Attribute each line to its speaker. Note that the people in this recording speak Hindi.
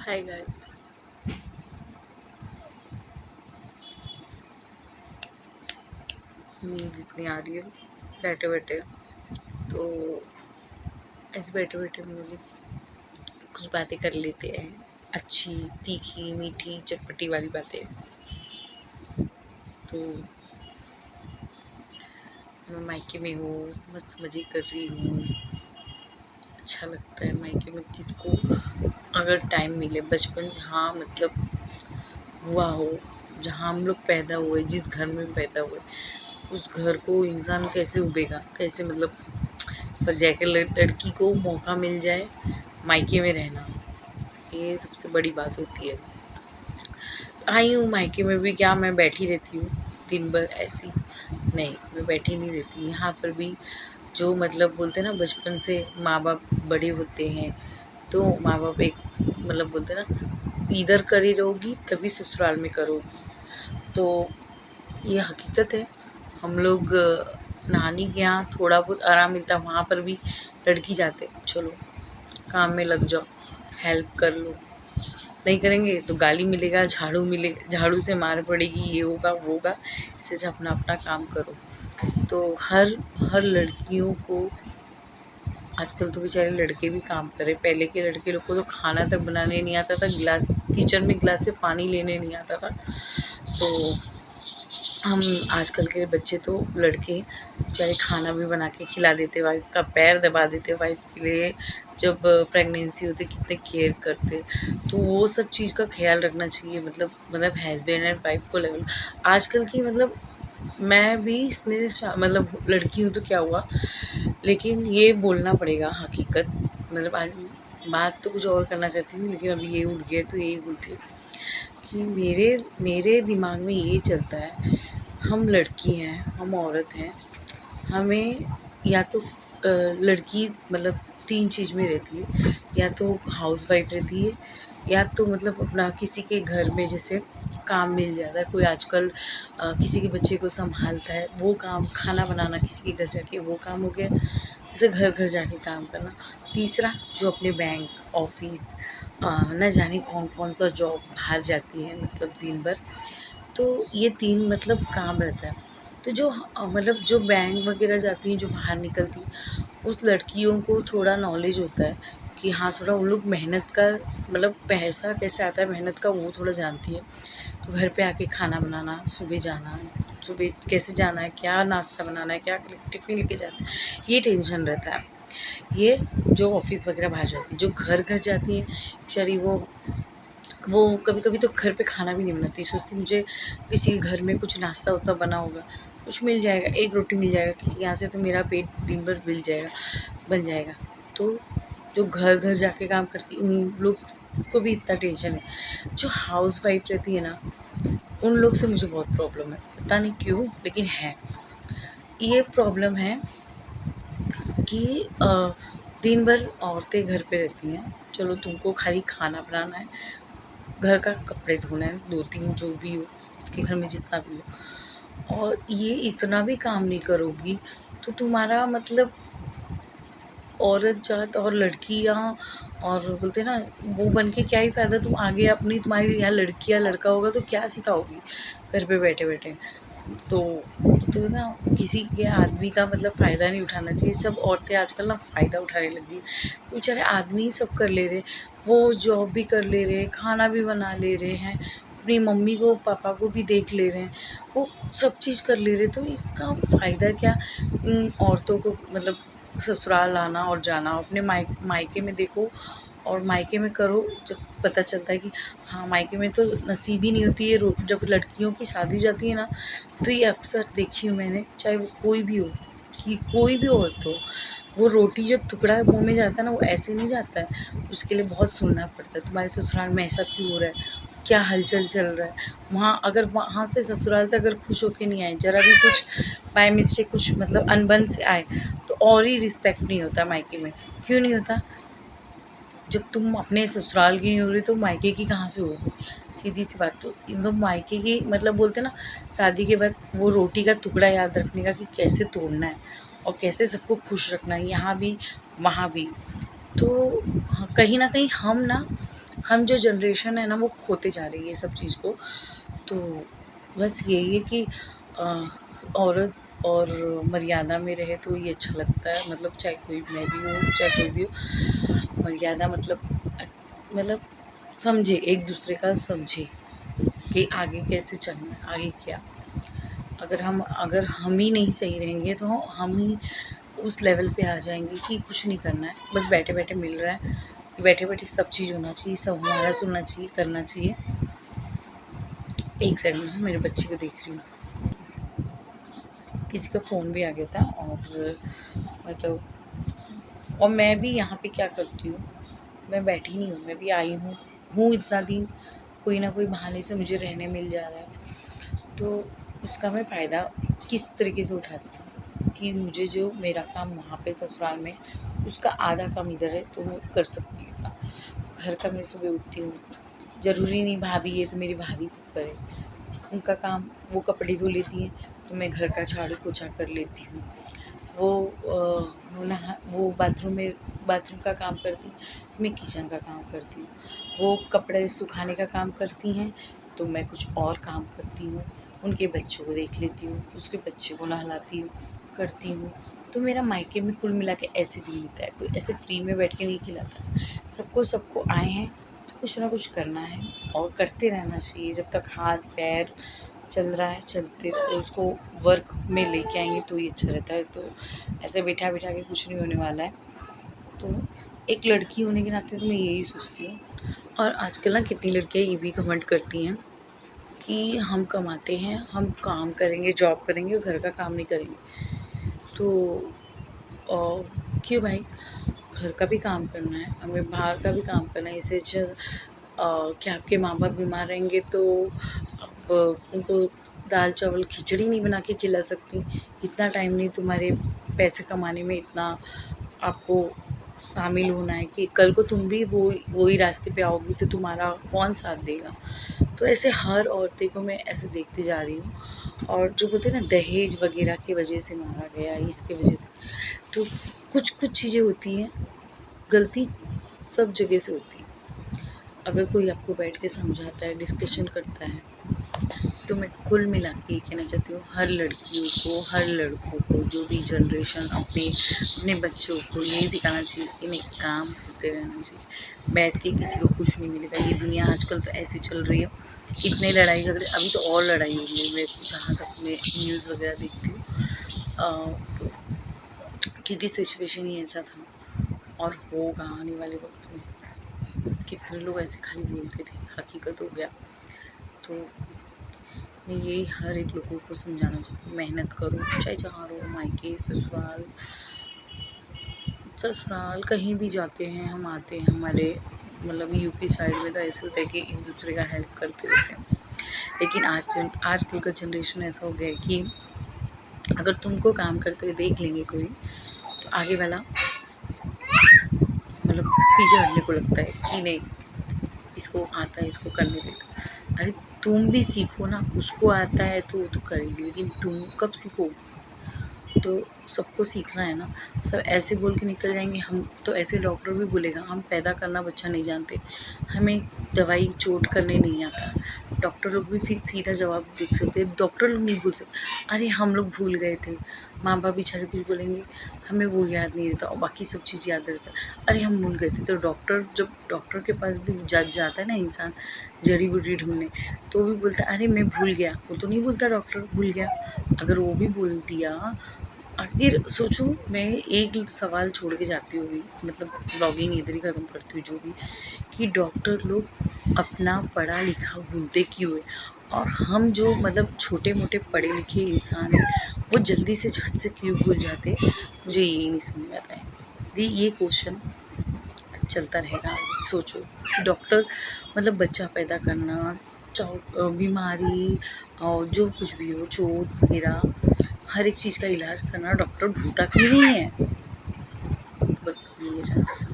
Speaker 1: Hi guys. नींद इतनी आ रही है बैठे बैठे, तो ऐसे बैठे बैठे हम लोग कुछ बातें कर लेते हैं। अच्छी तीखी मीठी चटपटी वाली बातें। तो मैं मायके में हूँ, मस्त मज़े कर रही हूँ। अच्छा लगता है मायके में किसको अगर टाइम मिले। बचपन जहाँ मतलब हुआ हो, जहाँ हम लोग पैदा हुए, जिस घर में पैदा हुए, उस घर को इंसान कैसे उबेगा, कैसे मतलब। पर जाके लड़की को मौका मिल जाए मायके में रहना, ये सबसे बड़ी बात होती है। आई हूँ मायके में भी, क्या मैं बैठी रहती हूँ दिन भर ऐसी? नहीं, मैं बैठी नहीं रहती। यहाँ पर भी जो मतलब बोलते हैं ना, बचपन से माँ बाप बड़े होते हैं, तो माँ बाप एक मतलब बोलते हैं ना, इधर करी रहोगी तभी ससुराल में करोगी। तो ये हकीकत है। हम लोग नानी के यहाँ थोड़ा बहुत आराम मिलता, वहाँ पर भी लड़की जाते, चलो काम में लग जाओ, हेल्प कर लो। नहीं करेंगे तो गाली मिलेगा, झाड़ू मिलेगा, झाड़ू से मार पड़ेगी, ये होगा वो होगा। इससे अपना अपना काम करो। तो हर लड़कियों को आजकल तो बेचारे लड़के भी काम कर रहे। पहले के लड़के लोग को तो खाना तक बनाने नहीं आता था, गिलास किचन में गिलास से पानी लेने नहीं आता था। तो हम आजकल के बच्चे तो लड़के बेचारे खाना भी बना के खिला देते, वाइफ का पैर दबा देते, वाइफ के लिए जब प्रेगनेंसी होती कितने केयर करते। तो वो सब चीज़ का ख्याल रखना चाहिए, मतलब हस्बैंड एंड वाइफ को लेवल। आजकल की मतलब मैं भी इसमें मतलब लड़की हूँ तो क्या हुआ, लेकिन ये बोलना पड़ेगा हकीकत। मतलब आज बात तो कुछ और करना चाहती थी, लेकिन अभी ये उठ गया तो यही बोलती हूँ कि मेरे मेरे दिमाग में ये चलता है, हम लड़की हैं, हम औरत हैं, हमें या तो लड़की मतलब 3 चीज़ में रहती है। या तो हाउसवाइफ रहती है, या तो मतलब अपना किसी के घर में जैसे काम मिल जाता है। कोई आजकल किसी के बच्चे को संभालता है, वो काम, खाना बनाना किसी के घर जाके, वो काम हो गया। जैसे घर घर जाके काम करना। तीसरा जो अपने बैंक ऑफिस, न जाने कौन कौन सा जॉब बाहर जाती है मतलब दिन भर। तो ये 3 मतलब काम रहता है। तो जो मतलब जो बैंक वगैरह जाती हैं, जो बाहर निकलती हैं, उस लड़कियों को थोड़ा नॉलेज होता है कि हाँ, थोड़ा उन लोग मेहनत का मतलब पैसा कैसे आता है मेहनत का, वो थोड़ा जानती है। तो घर पे आके खाना बनाना, सुबह जाना, सुबह कैसे जाना है, क्या नाश्ता बनाना है, क्या टिफ़िन लेके जाना है, ये टेंशन रहता है। ये जो ऑफ़िस वगैरह बाहर जाती है। जो घर घर जाती हैं बेचारी, वो कभी कभी तो घर पे खाना भी नहीं बनाती। सोचती मुझे किसी के घर में कुछ नाश्ता वास्ता बना होगा, कुछ मिल जाएगा, एक रोटी मिल जाएगा किसी के यहाँ से, तो मेरा पेट दिन भर मिल जाएगा, बन जाएगा। तो जो घर घर जाके काम करती उन लोग को भी इतना टेंशन है। जो हाउस वाइफ रहती है ना, उन लोग से मुझे बहुत प्रॉब्लम है, पता नहीं क्यों, लेकिन है। ये प्रॉब्लम है कि दिन भर औरतें घर पे रहती हैं, चलो तुमको खाली खाना बनाना है, घर का कपड़े धोना है, 2-3 जो भी हो, उसके घर में जितना भी हो, और ये इतना भी काम नहीं करोगी तो तुम्हारा मतलब औरत जात और लड़कियाँ और बोलते हैं ना, वो बन के क्या ही फ़ायदा। तुम आगे अपनी, तुम्हारी यहाँ लड़की या लड़का होगा तो क्या सिखाओगी घर पे बैठे बैठे। तो ना, किसी के आदमी का मतलब फ़ायदा नहीं उठाना चाहिए। सब औरतें आजकल ना फ़ायदा उठाने लगी हैं। तो बेचारे आदमी ही सब कर ले रहे, वो जॉब भी कर ले रहे, खाना भी बना ले रहे हैं, अपनी मम्मी को पापा को भी देख ले रहे हैं, वो सब चीज़ कर ले रहे। तो इसका फ़ायदा क्या औरतों को मतलब ससुराल आना और जाना। अपने मायके में देखो और मायके में करो, जब पता चलता है कि हाँ, मायके में तो नसीब ही नहीं होती है। जब लड़कियों की शादी हो जाती है ना, तो ये अक्सर देखी हूँ मैंने, चाहे वो कोई भी हो, कि कोई भी औरत हो, वो रोटी जो टुकड़ा मुँह में जाता है ना, वो ऐसे नहीं जाता है। उसके लिए बहुत सुनना पड़ता है, तुम्हारे ससुराल में ऐसा क्यों हो रहा है, क्या हलचल चल रहा है। वहाँ अगर वहाँ से ससुराल से अगर खुश होके नहीं आए, ज़रा भी कुछ बाय मिस्टेक कुछ मतलब अनबन से आए, तो और ही रिस्पेक्ट नहीं होता मायके में। क्यों नहीं होता? जब तुम अपने ससुराल की नहीं हो रही तो मायके की कहाँ से होगी? सीधी सी बात। तो एकदम मायके की मतलब बोलते हैं ना, शादी के बाद वो रोटी का टुकड़ा याद रखने का कि कैसे तोड़ना है और कैसे सबको खुश रखना है, यहाँ भी वहाँ भी। तो हाँ, कहीं न कहीं हम ना हम जो जनरेशन है ना वो खोते जा रही है सब चीज़ को। तो बस यही है कि औरत और मर्यादा में रहे तो ये अच्छा लगता है। मतलब चाहे कोई मैं भी हूँ चाहे कोई भी हो, मर्यादा मतलब समझे, एक दूसरे का समझे कि आगे कैसे चलना है, आगे क्या। अगर हम ही नहीं सही रहेंगे तो हम ही उस लेवल पे आ जाएंगे कि कुछ नहीं करना है, बस बैठे बैठे मिल रहा है, बैठे बैठे सब चीज़ होना चाहिए, सब हमारा सुनना चाहिए, करना चाहिए। एक सेकंड में मेरे बच्चे को देख रही हूँ, किसी का फ़ोन भी आ गया था। और मतलब और मैं भी यहाँ पे क्या करती हूँ, मैं बैठी नहीं हूँ, मैं भी आई हूँ इतना दिन, कोई ना कोई बहाने से मुझे रहने मिल जा रहा है, तो उसका मैं फ़ायदा किस तरीके से उठाती हूँ कि मुझे जो मेरा काम वहाँ पे ससुराल में उसका आधा काम इधर है तो मैं कर सकती हूँ काम। घर का मैं सुबह उठती हूँ, ज़रूरी नहीं भाभी है तो मेरी भाभी सब करे, उनका काम वो कपड़े धो लेती हैं तो मैं घर का झाड़ू पोछा कर लेती हूँ। वो बाथरूम का काम करती, मैं किचन का काम करती हूँ। वो कपड़े सुखाने का काम करती हैं तो मैं कुछ और काम करती हूँ। उनके बच्चों को देख लेती हूँ, उसके बच्चे को नहलाती हूँ, करती हूँ। तो मेरा मायके में कुल मिला के ऐसे दिन बीता है, कोई ऐसे फ्री में बैठ के नहीं खिलाता। सबको आए हैं तो कुछ ना कुछ करना है और करते रहना चाहिए। जब तक हाथ पैर चल रहा है चलते उसको वर्क में लेके आएंगे तो ये अच्छा रहता है। तो ऐसे बैठा बैठा के कुछ नहीं होने वाला है। तो एक लड़की होने के नाते तो मैं यही सोचती हूँ। और आजकल ना कितनी लड़कियाँ ये भी घमंड करती हैं कि हम कमाते हैं, हम काम करेंगे, जॉब करेंगे और घर का काम नहीं करेंगे। तो क्यों भाई, घर का भी काम करना है, हमें बाहर का भी काम करना है। इससे अच्छा क्या आपके माँ बाप बीमार रहेंगे तो आप उनको दाल चावल खिचड़ी नहीं बना के खिला सकती? इतना टाइम नहीं तुम्हारे पैसे कमाने में, इतना आपको शामिल होना है कि कल को तुम भी वही रास्ते पे आओगी तो तुम्हारा कौन साथ देगा? तो ऐसे हर औरतें को मैं ऐसे देखती जा रही हूँ। और जो बोलते हैं ना दहेज वगैरह की वजह से मारा गया, इसके वजह से, तो कुछ कुछ चीज़ें होती हैं, गलती सब जगह से होती है। अगर कोई आपको बैठ के समझाता है, डिस्कशन करता है, तो मैं कुल मिला के ये कहना चाहती हूँ हर लड़कियों को, हर लड़कों को, जो भी जनरेशन अपने बच्चों को यही सिखाना चाहिए कि नहीं, काम होते रहना चाहिए। बैठ के किसी को कुछ नहीं मिलेगा। ये दुनिया आजकल तो ऐसी चल रही है, इतने लड़ाई झगड़े, अभी तो और लड़ाई हो रही है। मैं जहाँ तक मैं न्यूज़ वगैरह देखती हूँ, तो क्योंकि सिचुएशन ही ऐसा था और होगा आने वाले वक्त में। कितने लोग ऐसे खाली बोलते थे, हकीकत हो गया। तो मैं यही हर एक लोगों को समझाना चाहती हूँ, मेहनत करो, चाहे जहाँ रहो, मायके ससुराल ससुराल कहीं भी जाते हैं हम, आते हैं हमारे मतलब यूपी साइड में तो ऐसे होता है कि एक दूसरे का हेल्प करते रहते हैं। लेकिन आजकल का जनरेशन ऐसा हो गया है कि अगर तुमको काम करते हुए देख लेंगे कोई तो आगे वाला मतलब पीछे हटने को लगता है कि नहीं, इसको आता है, इसको करने देता है। अरे तुम भी सीखो ना, उसको आता है तो वो तो करेगी, लेकिन तुम कब सीखोगे? तो सबको सीखना है ना। सब ऐसे बोल के निकल जाएंगे, हम तो ऐसे डॉक्टर भी बोलेगा हम पैदा करना बच्चा नहीं जानते, हमें दवाई चोट करने नहीं आता। डॉक्टर लोग भी फिर सीधा जवाब दे सकते, डॉक्टर लोग नहीं भूल सकते, अरे हम लोग भूल गए थे। माँ बाप बेचारे कुछ बोलेंगे, हमें वो याद नहीं रहता और बाकी सब चीज़ याद रहता है, अरे हम भूल गए थे। तो डॉक्टर, जब डॉक्टर के पास भी जाता है ना इंसान जड़ी बूटी ढूंढने, तो भी बोलता है अरे मैं भूल गया। वो तो नहीं बोलता डॉक्टर भूल गया। अगर वो भी बोल दिया, आखिर सोचो, मैं एक सवाल छोड़ के जाती हूँ भी, मतलब ब्लॉगिंग इधर ही ख़त्म करती हूँ जो भी, कि डॉक्टर लोग अपना पढ़ा लिखा भूलते क्यों है और हम जो मतलब छोटे मोटे पढ़े लिखे इंसान हैं वो जल्दी से झट से क्यों भूल जाते हैं? मुझे यही नहीं समझ में आता है। ये क्वेश्चन चलता रहेगा। सोचो, डॉक्टर मतलब बच्चा पैदा करना, बीमारी और जो कुछ भी हो, चोट वगैरह, हर एक चीज़ का इलाज करना डॉक्टर भूलता क्यों नहीं है? बस ये जानना है।